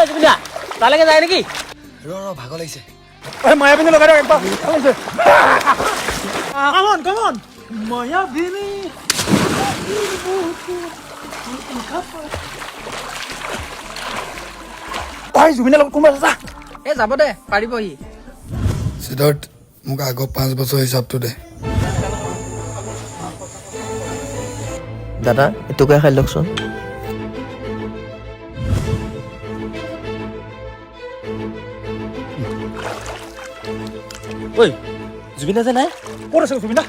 জুবিনা তালৈকে যায় নেকি ৰ ভাগৰ লাগিছে মায়াবিনী লগাই দিয়ক একদম কামন মায়াবিনী জুবিনা লগত কোনোবা যা এই যাব দে পাৰিবহি সিদ্ধাৰ্থ মোক আগৰ 5 বছৰ হিচাপটো দে দাদা এইটোকে খাই লওকচোন ঐ জুবিনা যে নাই ক'ত আছে জুবিনা